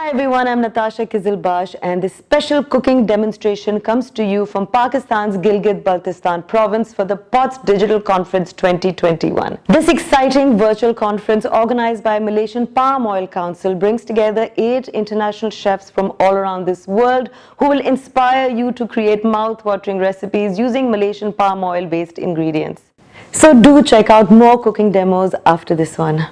Hi everyone, I'm Natasha Qizilbash and this special cooking demonstration comes to you from Pakistan's Gilgit-Baltistan province for the POTS Digital Conference 2021. This exciting virtual conference organized by Malaysian Palm Oil Council brings together 8 international chefs from all around this world who will inspire you to create mouth-watering recipes using Malaysian palm oil-based ingredients. So do check out more cooking demos after this one.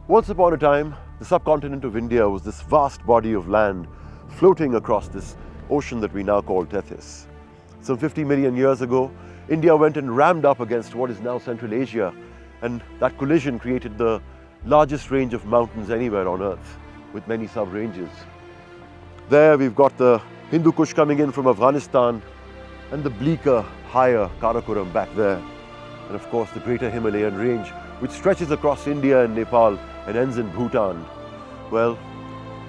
Once upon a time, the subcontinent of India was this vast body of land floating across this ocean that we now call Tethys. Some 50 million years ago, India went and rammed up against what is now Central Asia, and that collision created the largest range of mountains anywhere on Earth, with many sub-ranges. There we've got the Hindu Kush coming in from Afghanistan, and the bleaker, higher Karakoram back there, and of course the greater Himalayan range, which stretches across India and Nepal and ends in Bhutan. Well,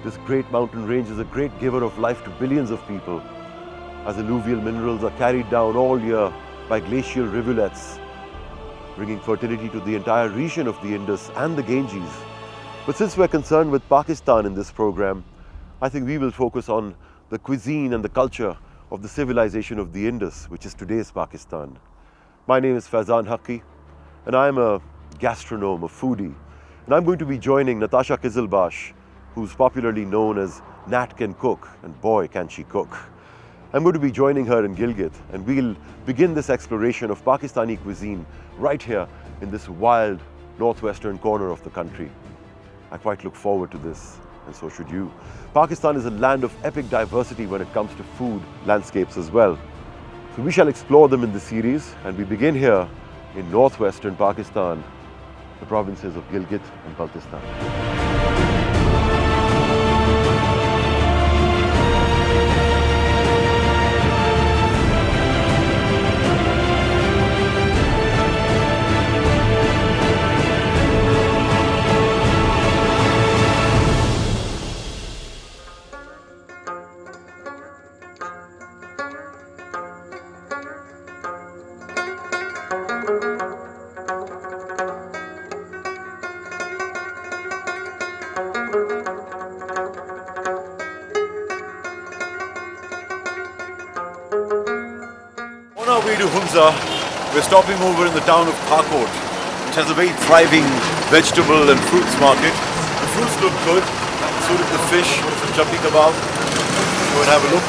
this great mountain range is a great giver of life to billions of people, as alluvial minerals are carried down all year by glacial rivulets, bringing fertility to the entire region of the Indus and the Ganges. But since we're concerned with Pakistan in this program, I think we will focus on the cuisine and the culture of the civilization of the Indus, which is today's Pakistan. My name is Faizan Haqqi, and I'm a gastronome, a foodie. And I'm going to be joining Natasha Qizilbash, who's popularly known as Nat Can Cook, and boy can she cook. I'm going to be joining her in Gilgit, and we'll begin this exploration of Pakistani cuisine right here in this wild northwestern corner of the country. I quite look forward to this, and so should you. Pakistan is a land of epic diversity when it comes to food landscapes as well. So we shall explore them in this series, and we begin here in northwestern Pakistan, the provinces of Gilgit and Baltistan. On our way to Hunza, we're stopping over in the town of Pakoras, which has a very thriving vegetable and fruits market. The fruits look good, so did the fish, the chapli kebab. Go and have a look.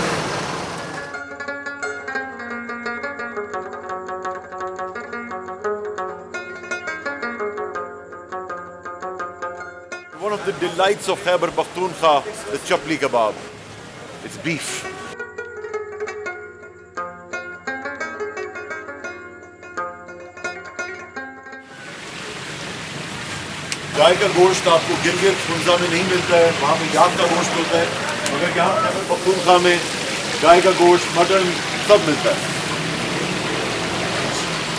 One of the delights of Khyber Pakhtunkhwa, the chapli kebab. It's beef. गाय का गोश्त आपको गिलगित हुंजा में नहीं मिलता है, वहाँ पे याक का गोश्त होता है, मगर यहाँ खैबर पख्तूनख्वा में गाय का गोश्त, मटन सब मिलता है.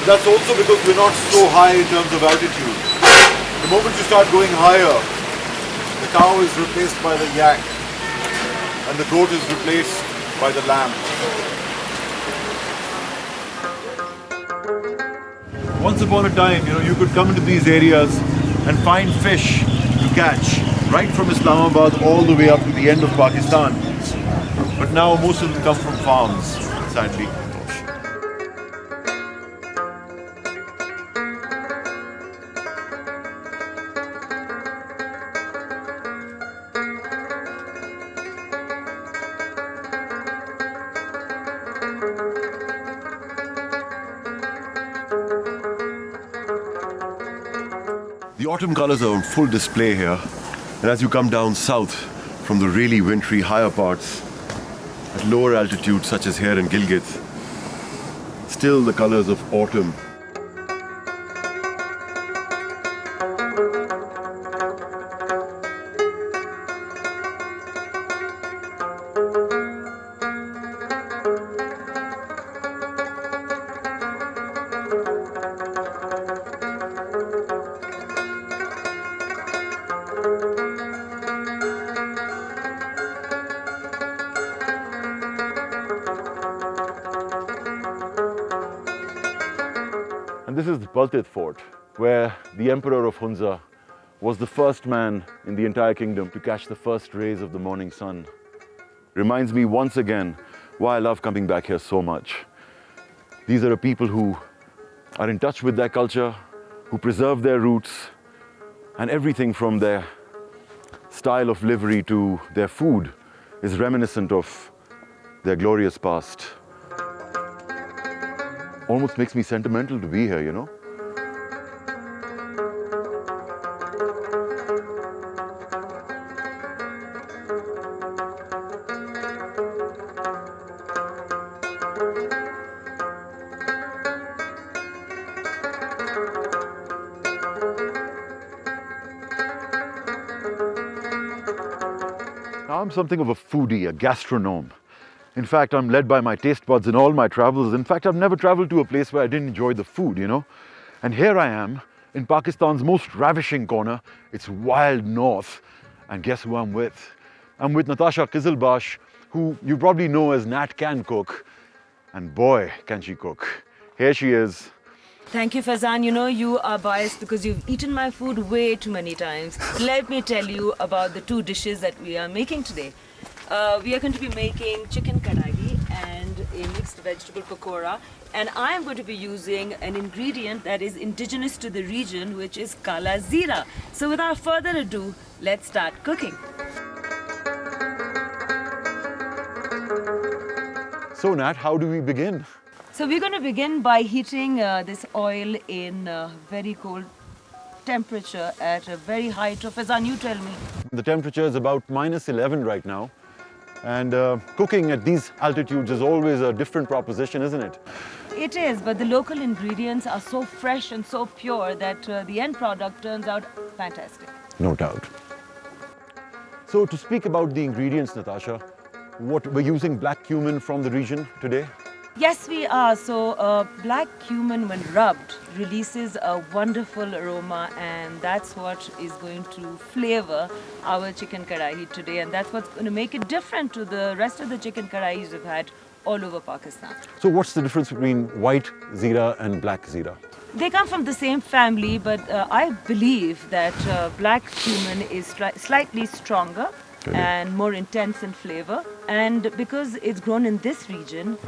That's also because we're not so high in terms of altitude. The moment you start going higher, the cow is replaced by the yak, and the goat is replaced by the lamb. Once upon a time, you could come into these areas and find fish to catch right from Islamabad all the way up to the end of Pakistan. But now most of them come from farms, sadly. The autumn colors are on full display here, and as you come down south from the really wintry higher parts, at lower altitudes such as here in Gilgit, still the colors of autumn. this is Baltid Fort, where the Emperor of Hunza was the first man in the entire kingdom to catch the first rays of the morning sun. Reminds me once again why I love coming back here so much. These are the people who are in touch with their culture, who preserve their roots, and everything from their style of livery to their food is reminiscent of their glorious past. Almost makes me sentimental to be here, you know? I'm something of a foodie, a gastronome. In fact, I'm led by my taste buds in all my travels. In fact, I've never traveled to a place where I didn't enjoy the food, you know. And here I am in Pakistan's most ravishing corner. It's wild north. And guess who I'm with? I'm with Natasha Qizilbash, who you probably know as Nat can cook. And boy, can she cook. Here she is. Thank you, Faizan. You know, you are biased because you've eaten my food way too many times. Let me tell you about the two dishes that we are making today. We are going to be making chicken karahi and a mixed vegetable pakora. And I am going to be using an ingredient that is indigenous to the region, which is kala zira. So without further ado, let's start cooking. So Nat, how do we begin? So we're going to begin by heating this oil in very cold temperature at a very high temperature. Faizan, you tell me. The temperature is about -11 right now. And cooking at these altitudes is always a different proposition, isn't it? It is, but the local ingredients are so fresh and so pure that the end product turns out fantastic. No doubt. So to speak about the ingredients, Natasha, what we're using black cumin from the region today? Yes, we are. So black cumin, when rubbed, releases a wonderful aroma, and that's what is going to flavor our chicken karahi today, and that's what's going to make it different to the rest of the chicken karahis we've had all over Pakistan. So what's the difference between white zira and black zira? They come from the same family, but I believe that black cumin is slightly stronger and more intense in flavor. And because it's grown in this region,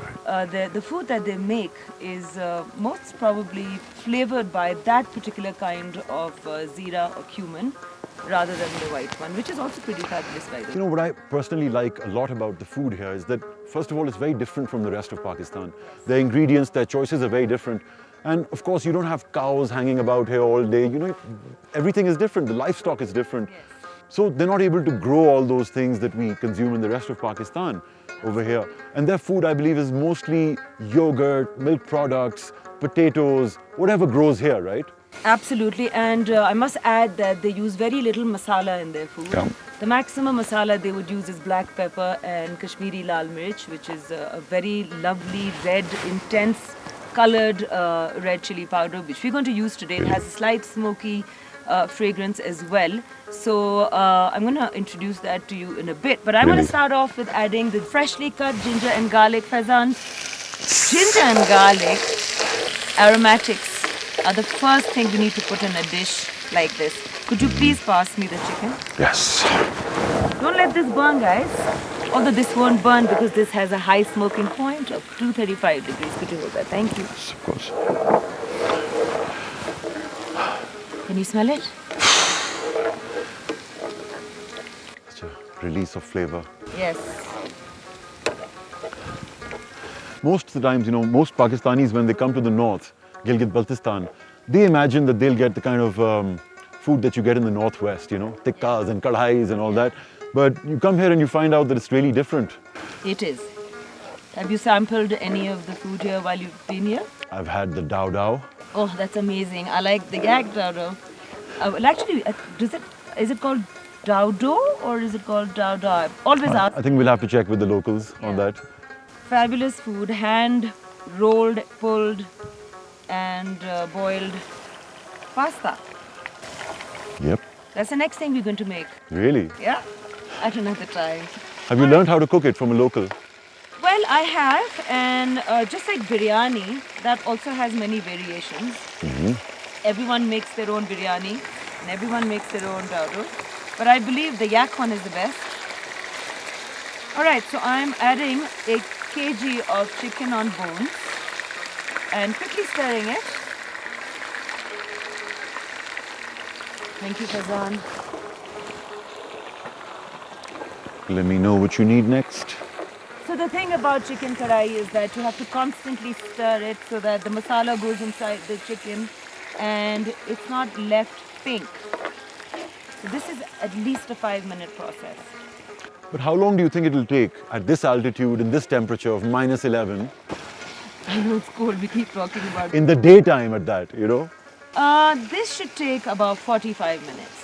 the food that they make is most probably flavored by that particular kind of zira or cumin rather than the white one, which is also pretty fabulous, by the way. You know, what I personally like a lot about the food here is that, first of all, it's very different from the rest of Pakistan. Their ingredients, their choices are very different. And of course, you don't have cows hanging about here all day. You know, everything is different. The livestock is different. Yes. So they're not able to grow all those things that we consume in the rest of Pakistan over here. And their food, I believe, is mostly yogurt, milk products, potatoes, whatever grows here, right? Absolutely, and I must add that they use very little masala in their food. Yeah. The maximum masala they would use is black pepper and Kashmiri lal mirch, which is a very lovely red, intense colored red chili powder, which we're going to use today. It has a slight smoky fragrance as well. So I'm going to introduce that to you in a bit. But I want to start off with adding the freshly cut ginger and garlic. Faizan, ginger and garlic aromatics are the first thing we need to put in a dish like this. Could you please pass me the chicken? Yes. Don't let this burn, guys. Although this won't burn because this has a high smoking point of 235 degrees. Could you hold that? Thank you. Yes, of course. Can you smell it? Such a release of flavor. Yes. Most of the times, you know, most Pakistanis, when they come to the north, Gilgit-Baltistan, they imagine that they'll get the kind of food that you get in the northwest, you know, tikkas and kadhais and all that. But you come here and you find out that it's really different. It is. Have you sampled any of the food here while you've been here? I've had the dao dao. Oh, that's amazing. I like the yak dao. Well, actually, is it called dao or is it called dao da? Always ask. I think we'll have to check with the locals on that. Fabulous food, hand rolled, pulled, and boiled pasta. Yep. That's the next thing we're going to make. Really? Yeah, at another time. Have you learned how to cook it from a local? Well, I have, and just like biryani, that also has many variations. Everyone makes their own biryani, and everyone makes their own dado. But I believe the yak one is the best. All right, so I'm adding a kg of chicken on bones and quickly stirring it. Thank you, Fazan. Let me know what you need next. So the thing about chicken karahi is that you have to constantly stir it so that the masala goes inside the chicken and it's not left pink. So this is at least a 5-minute process. But how long do you think it will take at this altitude, in this temperature of -11? I know it's cold, we keep talking about it. In the daytime at that, you know? This should take about 45 minutes.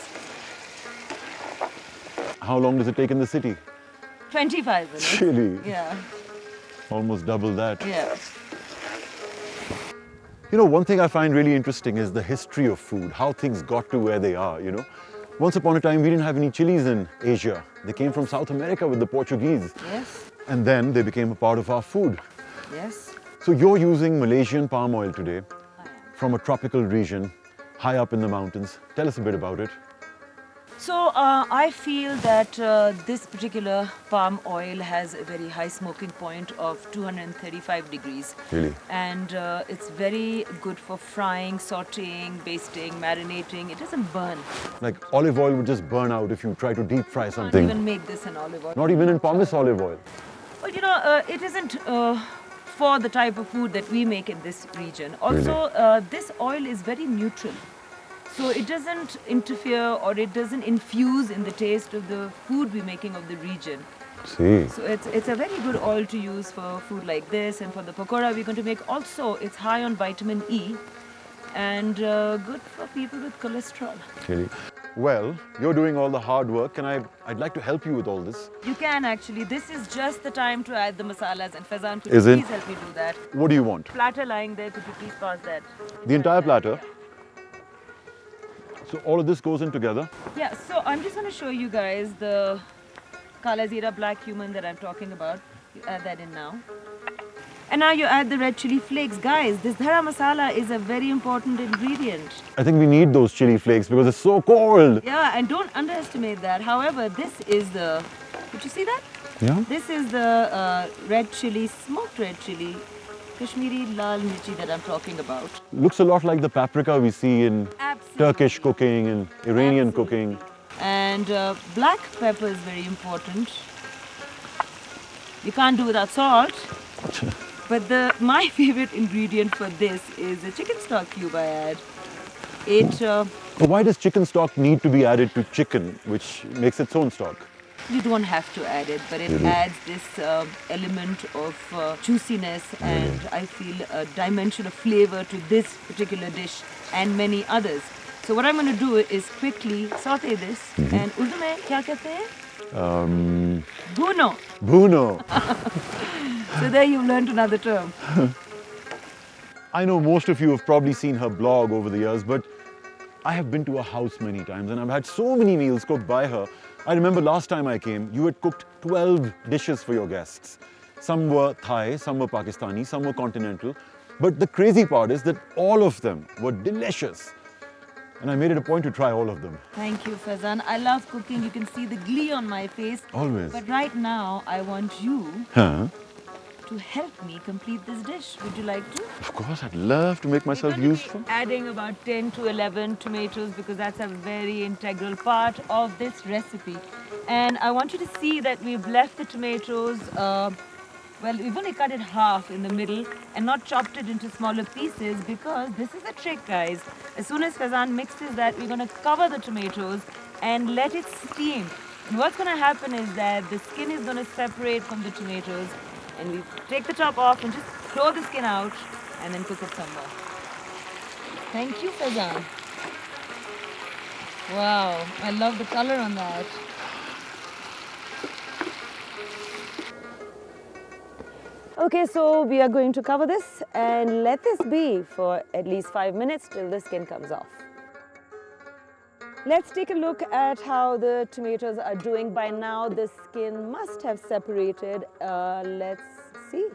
How long does it take in the city? 25 minutes. Really? Yeah, Almost double that. yeah. You know, one thing I find really interesting is the history of food, how things got to where they are, you know? Once upon a time, we didn't have any chilies in Asia. They came from South America with the Portuguese. Yes, And then they became a part of our food. yes. So you're using Malaysian palm oil today from a tropical region high up in the mountains. Tell us a bit about it. So I feel that this particular palm oil has a very high smoking point of 235 degrees. Really? And it's very good for frying, sauteing, basting, marinating. It doesn't burn. Like olive oil would just burn out if you try to deep fry You can't something. even make this in olive oil. Not even in pomace olive oil. Well, you know, it isn't for the type of food that we make in this region. Also, this oil is very neutral. So it doesn't interfere or it doesn't infuse in the taste of the food we're making of the region. See. So it's a very good oil to use for food like this, and for the pakora we're going to make also. It's high on vitamin E and good for people with cholesterol. Really? Well, you're doing all the hard work and I'd like to help you with all this. You can actually. This is just the time to add the masalas, and Fazan, could Is you it? please help me do that? What do you want? Platter lying there, could you please pass that? The entire platter? So all of this goes in together. Yeah, so I'm just going to show you guys the kala zira black cumin that I'm talking about. You add that in now. And now you add the red chili flakes. Guys, this dhara masala is a very important ingredient. I think we need those chili flakes because it's so cold. Yeah, and don't underestimate that. However, this is the, did you see that? Yeah? This is the red chili, smoked red chili, Kashmiri lal mirchi that I'm talking about. Looks a lot like the paprika we see in Absolutely. Turkish cooking and Iranian Absolutely. cooking. And black pepper is very important. You can't do without salt. But my favorite ingredient for this is a chicken stock cube I add. But why does chicken stock need to be added to chicken, which makes its own stock? You don't have to add it, but it Really? adds this element of juiciness and I feel a dimension of flavor to this particular dish and many others. So what I'm going to do is quickly saute this and Urdu mein kya kehte hain? Bhuno. Bhuno. So there you've learned another term. I know most of you have probably seen her blog over the years, but I have been to her house many times and I've had so many meals cooked by her. I remember last time I came, you had cooked 12 dishes for your guests. Some were Thai, some were Pakistani, some were continental. But the crazy part is that all of them were delicious. And I made it a point to try all of them. Thank you, Fazan. I love cooking. You can see the glee on my face. Always. But right now, I want you Huh? to help me complete this dish. Would you like to? Of course, I'd love to make myself We're going to useful. be adding about 10 to 11 tomatoes because that's a very integral part of this recipe. And I want you to see that we've left the tomatoes, well, we've only cut it half in the middle and not chopped it into smaller pieces because this is a trick, guys. As soon as Fazan mixes that, we're going to cover the tomatoes and let it steam. And what's going to happen is that the skin is going to separate from the tomatoes, and we take the top off and just throw the skin out and then cook it some more. Thank you, Fazan. Wow, I love the color on that. Okay, so we are going to cover this and let this be for at least 5 minutes till the skin comes off. Let's take a look at how the tomatoes are doing. By now, the skin must have separated. Let's see.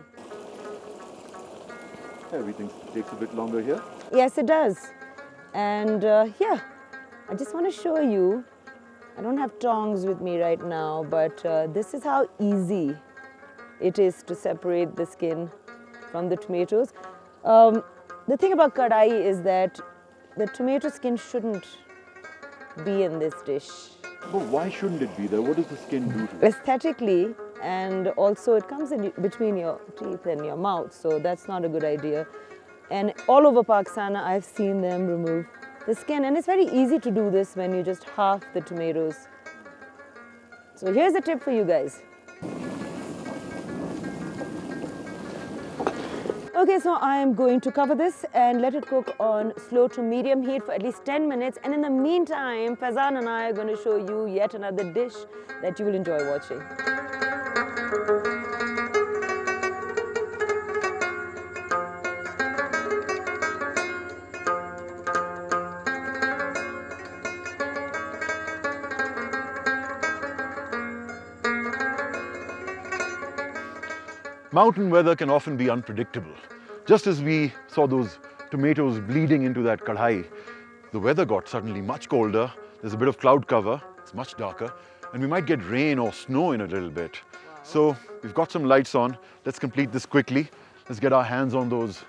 Everything takes a bit longer here. Yes, it does. And here, I just want to show you. I don't have tongs with me right now, but this is how easy it is to separate the skin from the tomatoes. The thing about Karahi is that the tomato skin shouldn't be in this dish. But why shouldn't it be there? What does the skin do to it? Aesthetically, and also it comes in between your teeth and your mouth, so that's not a good idea. And all over Pakistan, I've seen them remove the skin, and it's very easy to do this when you just half the tomatoes. So here's a tip for you guys. Okay, so I'm going to cover this and let it cook on slow to medium heat for at least 10 minutes. And in the meantime, Faizan and I are going to show you yet another dish that you will enjoy watching. Mountain weather can often be unpredictable. Just as we saw those tomatoes bleeding into that Karahi, the weather got suddenly much colder. There's a bit of cloud cover, it's much darker, and we might get rain or snow in a little bit. So we've got some lights on. Let's complete this quickly. Let's get our hands on those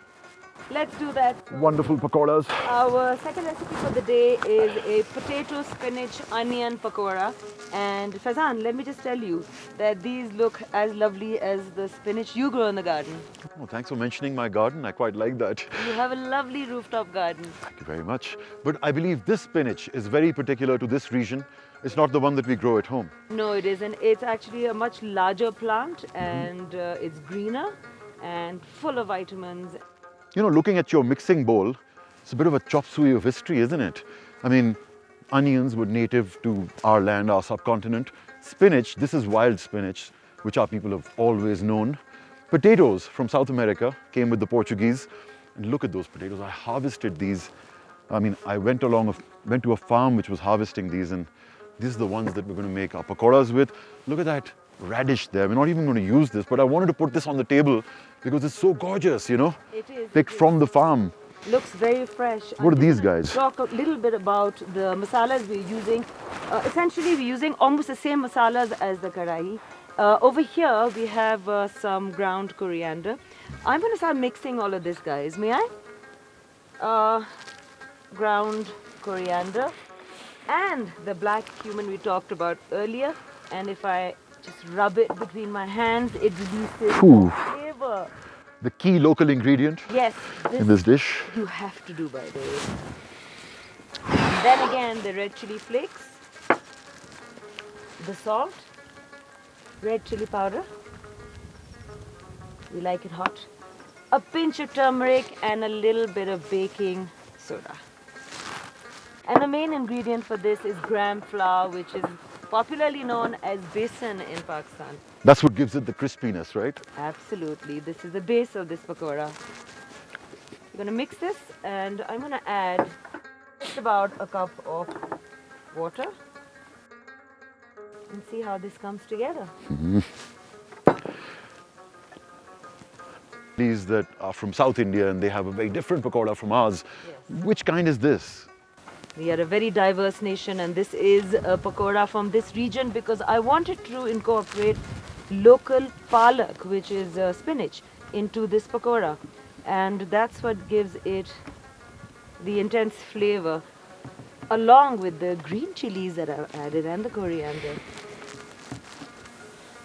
Let's do that. wonderful pakoras. Our second recipe for the day is a potato, spinach, onion pakora. And Faizan, let me just tell you that these look as lovely as the spinach you grow in the garden. Oh, thanks for mentioning my garden. I quite like that. You have a lovely rooftop garden. Thank you very much. But I believe this spinach is very particular to this region. It's not the one that we grow at home. No, it isn't. It's actually a much larger plant, and it's greener and full of vitamins. You know, looking at your mixing bowl, it's a bit of a chop suey of history, isn't it? I mean, onions were native to our land, our subcontinent. Spinach, this is wild spinach, which our people have always known. Potatoes from South America came with the Portuguese. And look at those potatoes. I harvested these. I mean, I went to a farm which was harvesting these, and these are the ones that we're going to make our pakoras with. Look at that radish there. We're not even going to use this, but I wanted to put this on the table because it's so gorgeous, you know? It is. Picked from the farm. Looks very fresh. What are these I'm guys? Talk a little bit about the masalas we're using. Essentially, we're using almost the same masalas as the Karahi. Over here, we have some ground coriander. I'm going to start mixing all of this, guys. May I? Ground coriander and the black cumin we talked about earlier. And if I just rub it between my hands, it releases Ooh. flavor. The key local ingredient Yes, in this dish. you have to do, by the way. And then again, the red chili flakes, the salt, red chili powder. We like it hot. A pinch of turmeric and a little bit of baking soda. And the main ingredient for this is gram flour, which is popularly known as besan in Pakistan. That's what gives it the crispiness, right? Absolutely. This is the base of this pakora. I'm going to mix this, and I'm going to add just about a cup of water and see how this comes together. These that are from South India and they have a very different pakora from ours. Yes. Which kind is this? We are a very diverse nation, and this is a pakora from this region because I wanted to incorporate local palak, which is spinach, into this pakora. And that's what gives it the intense flavor, along with the green chilies that I've added and the coriander.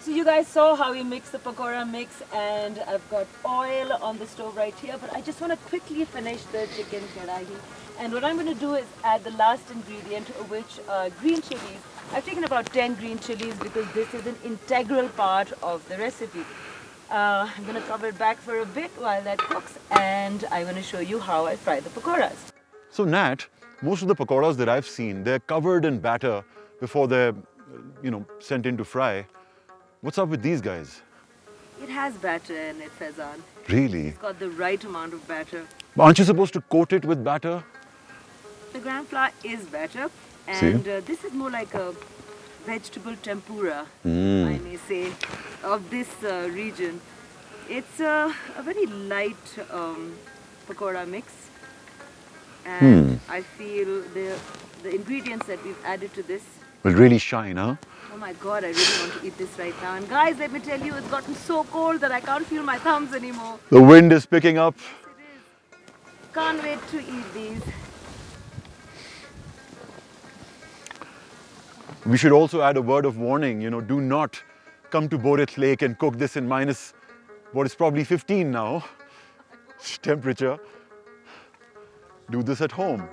So you guys saw how we mix the pakora mix, and I've got oil on the stove right here, but I just want to quickly finish the chicken karahi. And what I'm going to do is add the last ingredient, which are green chilies. I've taken about 10 green chilies because this is an integral part of the recipe. I'm going to cover it back for a bit while that cooks, and I'm going to show you how I fry the pakoras. So Nat, most of the pakoras that I've seen, they're covered in batter before they're, sent in to fry. What's up with these guys? It has batter in it, Faizan. Really? It's got the right amount of batter. Aren't you supposed to coat it with batter? The gram flour is better, and this is more like a vegetable tempura, I may say, of this region. It's a very light pakora mix, and I feel the ingredients that we've added to this Will really shine, huh? Oh my god, I really want to eat this right now. And guys, let me tell you, it's gotten so cold that I can't feel my thumbs anymore. The wind is picking up. Yes, it is. Can't wait to eat these. We should also add a word of warning, do not come to Borith Lake and cook this in minus what is probably 15 now temperature. Do this at home.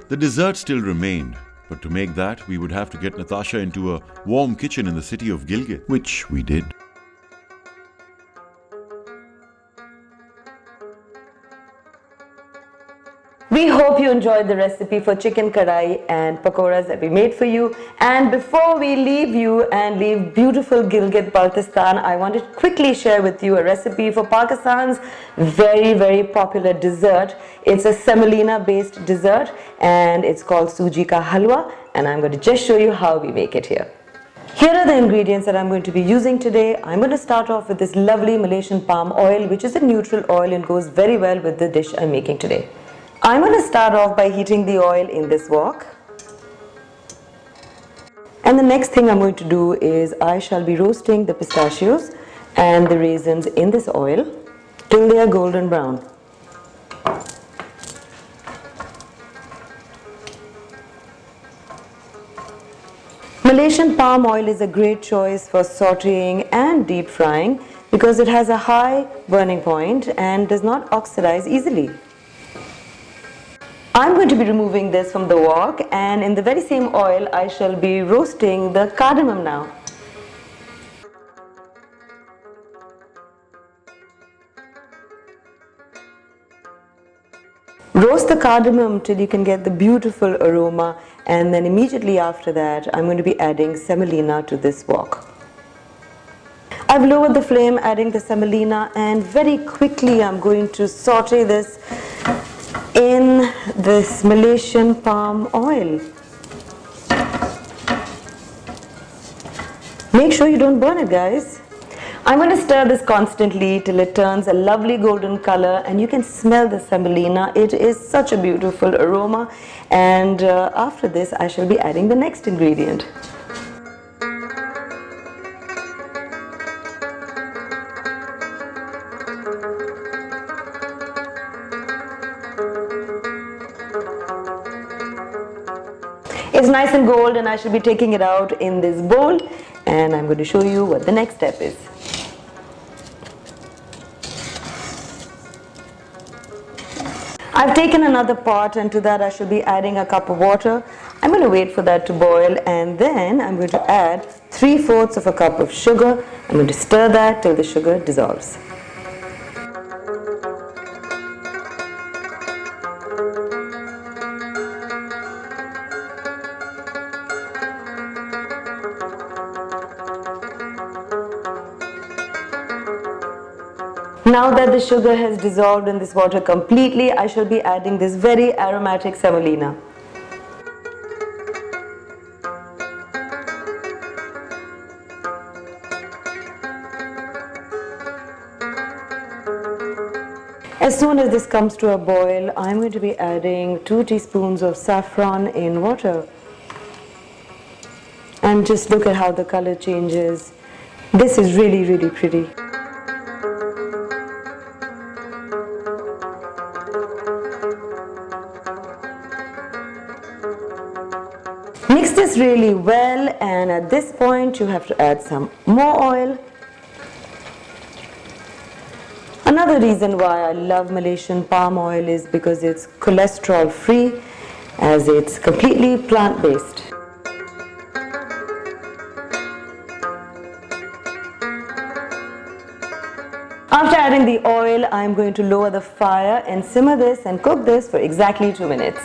The dessert still remained, but to make that, we would have to get Natasha into a warm kitchen in the city of Gilgit, which we did. We hope you enjoyed the recipe for chicken karahi and pakoras that we made for you. And before we leave you and leave beautiful Gilgit, Baltistan, I want to quickly share with you a recipe for Pakistan's very, very popular dessert. It's a semolina based dessert and it's called Sooji ka Halwa, and I'm going to just show you how we make it here. Here are the ingredients that I'm going to be using today. I'm going to start off with this lovely Malaysian palm oil, which is a neutral oil and goes very well with the dish I'm making today. I'm going to start off by heating the oil in this wok. And the next thing I'm going to do is I shall be roasting the pistachios and the raisins in this oil till they are golden brown. Malaysian palm oil is a great choice for sauteing and deep frying because it has a high burning point and does not oxidize easily. I'm going to be removing this from the wok, and in the very same oil I shall be roasting the cardamom now. Roast the cardamom till you can get the beautiful aroma, and then immediately after that I'm going to be adding semolina to this wok. I've lowered the flame, adding the semolina, and very quickly I'm going to saute this in this Malaysian palm oil. Make sure you don't burn it, guys. I'm going to stir this constantly till it turns a lovely golden color, and you can smell the semolina. It is such a beautiful aroma, and after this I shall be adding the next ingredient. It's nice and gold, and I should be taking it out in this bowl, and I'm going to show you what the next step is. I've taken another pot, and to that I should be adding a cup of water. I'm going to wait for that to boil, and then I'm going to add 3/4 of a cup of sugar. I'm going to stir that till the sugar dissolves. Now that the sugar has dissolved in this water completely, I shall be adding this very aromatic semolina. As soon as this comes to a boil, I'm going to be adding 2 teaspoons of saffron in water. And just look at how the color changes. This is really, really pretty. Mix this really well, and at this point you have to add some more oil. Another reason why I love Malaysian palm oil is because it's cholesterol free, as it's completely plant-based. After adding the oil, I'm going to lower the fire and simmer this and cook this for exactly 2 minutes.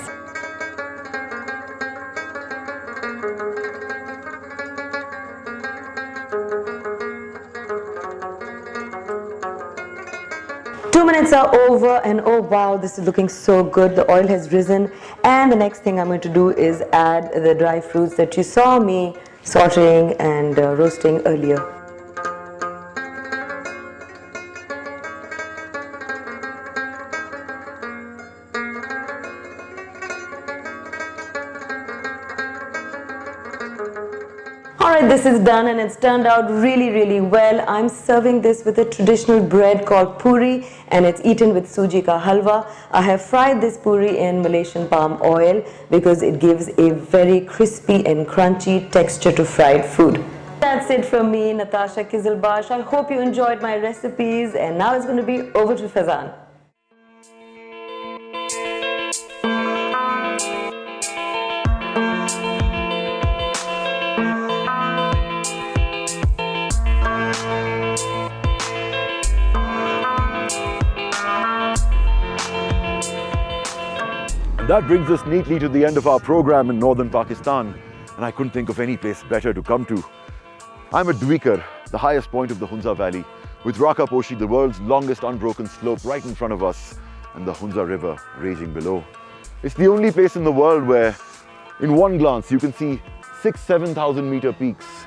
Minutes are over, and oh wow, this is looking so good. The oil has risen, and the next thing I'm going to do is add the dry fruits that you saw me sauteing and roasting earlier. Alright, this is done and it's turned out really well. I'm serving this with a traditional bread called puri, and it's eaten with Sooji ka halwa. I have fried this puri in Malaysian palm oil because it gives a very crispy and crunchy texture to fried food. That's it from me, Natasha Qizilbash. I hope you enjoyed my recipes, and now it's going to be over to Faizan. That brings us neatly to the end of our program in northern Pakistan, and I couldn't think of any place better to come to. I'm at Dwikar, the highest point of the Hunza Valley, with Raka Poshi, the world's longest unbroken slope, right in front of us, and the Hunza River raging below. It's the only place in the world where, in one glance, you can see 6,000-7,000 meter peaks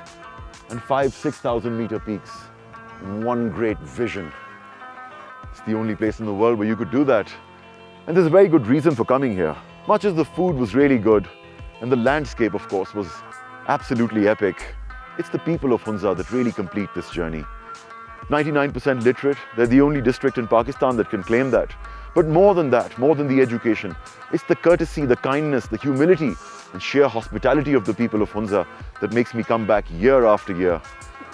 and 5,000-6,000 meter peaks in one great vision. It's the only place in the world where you could do that. And there's a very good reason for coming here. Much as the food was really good, and the landscape, of course, was absolutely epic, it's the people of Hunza that really complete this journey. 99% literate, they're the only district in Pakistan that can claim that. But more than that, more than the education, it's the courtesy, the kindness, the humility, and sheer hospitality of the people of Hunza that makes me come back year after year.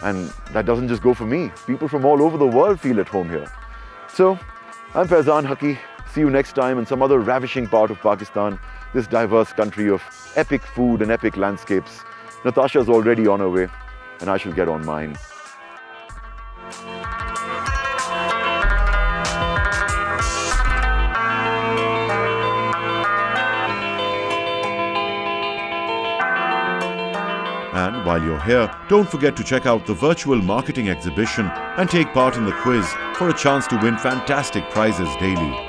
And that doesn't just go for me. People from all over the world feel at home here. So, I'm Faizan Haki. See you next time in some other ravishing part of Pakistan, this diverse country of epic food and epic landscapes. Natasha's already on her way, and I shall get on mine. And while you're here, don't forget to check out the virtual marketing exhibition and take part in the quiz for a chance to win fantastic prizes daily.